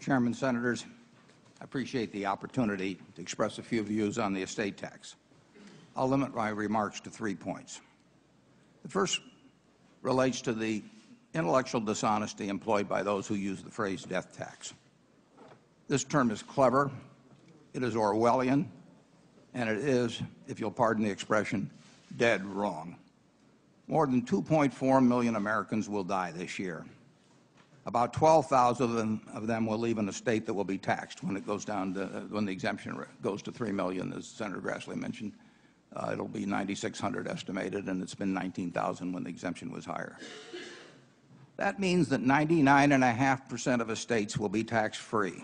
Chairman, Senators, I appreciate the opportunity to express a few views on the estate tax. I'll limit my remarks to 3 points. The first relates to the intellectual dishonesty employed by those who use the phrase death tax. This term is clever, it is Orwellian, and it is, if you'll pardon the expression, dead wrong. More than 2.4 million Americans will die this year. About 12,000 of them will leave an estate that will be taxed when it goes down to, when the exemption goes to 3 million, as Senator Grassley mentioned. It'll be 9,600 estimated, and it's been 19,000 when the exemption was higher. That means that 99.5% of estates will be tax-free.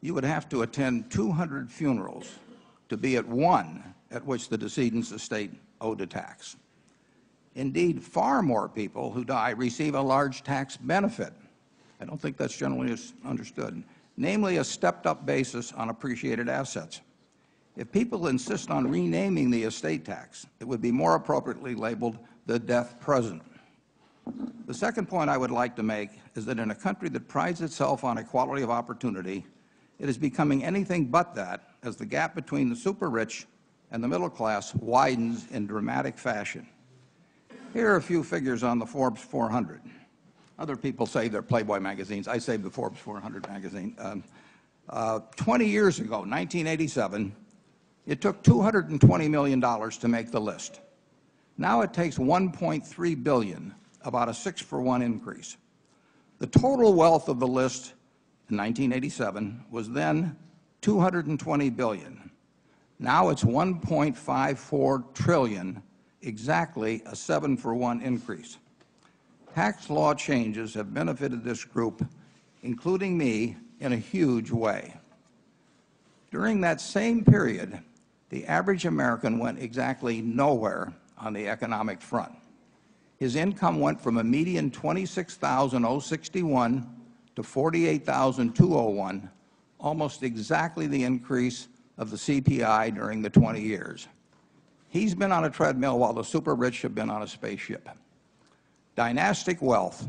You would have to attend 200 funerals to be at one at which the decedent's estate owed a tax. Indeed, far more people who die receive a large tax benefit. I don't think that's generally understood, namely a stepped-up basis on appreciated assets. If people insist on renaming the estate tax, it would be more appropriately labeled the death present. The second point I would like to make is that in a country that prides itself on equality of opportunity, it is becoming anything but that as the gap between the super-rich and the middle class widens in dramatic fashion. Here are a few figures on the Forbes 400. Other people say they're Playboy magazines. I say the Forbes 400 magazine. 20 years ago, 1987, it took $220 million to make the list. Now it takes $1.3 billion, about a 6-for-1 increase. The total wealth of the list in 1987 was then $220 billion. Now it's $1.54 trillion, exactly a 7-for-1 increase. Tax law changes have benefited this group, including me, in a huge way. During that same period, the average American went exactly nowhere on the economic front. His income went from a median $26,061 to $48,201, almost exactly the increase of the CPI during the 20 years. He's been on a treadmill while the super-rich have been on a spaceship. Dynastic wealth,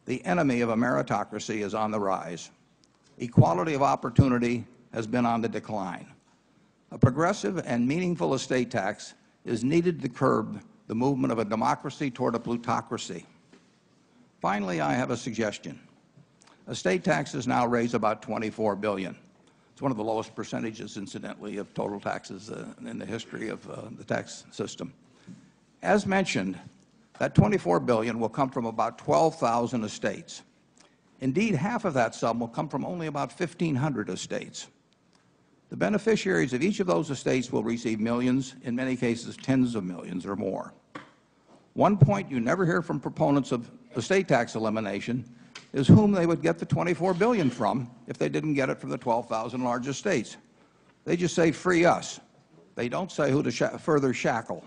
the enemy of a meritocracy, is on the rise. Equality of opportunity has been on the decline. A progressive and meaningful estate tax is needed to curb the movement of a democracy toward a plutocracy. Finally, I have a suggestion. Estate taxes now raise about $24 billion. It's one of the lowest percentages, incidentally, of total taxes in the history of the tax system. As mentioned, that $24 billion will come from about 12,000 estates. Indeed, half of that sum will come from only about 1,500 estates. The beneficiaries of each of those estates will receive millions, in many cases tens of millions or more. One point you never hear from proponents of estate tax elimination is whom they would get the $24 billion from if they didn't get it from the 12,000 largest states. They just say, free us. They don't say who to further shackle.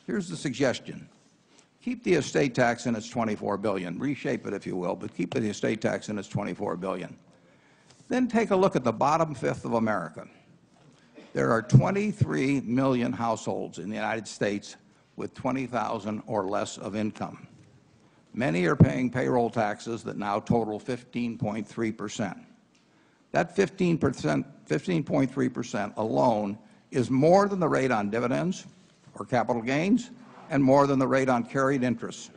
Here's the suggestion. Keep the estate tax in its $24 billion. Reshape it, if you will, but keep the estate tax in its $24 billion. Then take a look at the bottom fifth of America. There are 23 million households in the United States with 20,000 or less of income. Many are paying payroll taxes that now total 15.3%. That 15.3% alone is more than the rate on dividends or capital gains and more than the rate on carried interest.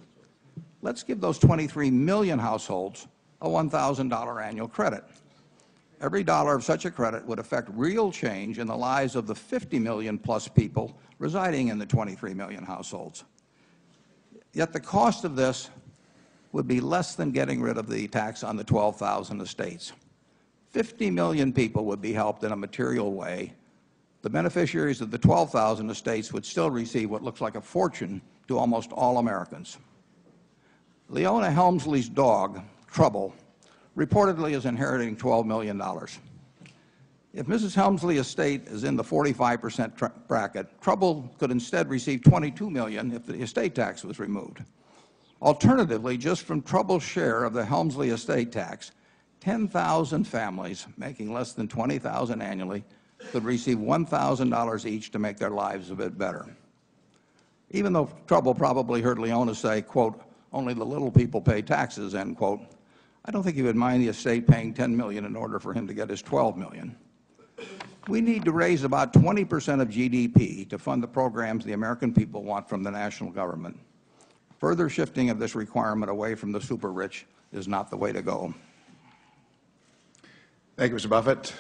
Let's give those 23 million households a $1,000 annual credit. Every dollar of such a credit would affect real change in the lives of the 50 million plus people residing in the 23 million households. Yet the cost of this would be less than getting rid of the tax on the 12,000 estates. 50 million people would be helped in a material way. The beneficiaries of the 12,000 estates would still receive what looks like a fortune to almost all Americans. Leona Helmsley's dog, Trouble, reportedly is inheriting $12 million. If Mrs. Helmsley's estate is in the 45% bracket, Trouble could instead receive $22 million if the estate tax was removed. Alternatively, just from Trouble's share of the Helmsley estate tax, 10,000 families making less than $20,000 annually could receive $1,000 each to make their lives a bit better. Even though Trouble probably heard Leona say, quote, only the little people pay taxes, end quote, I don't think he would mind the estate paying $10 million in order for him to get his $12 million. We need to raise about 20% of GDP to fund the programs the American people want from the national government. Further shifting of this requirement away from the super rich is not the way to go. Thank you, Mr. Buffett.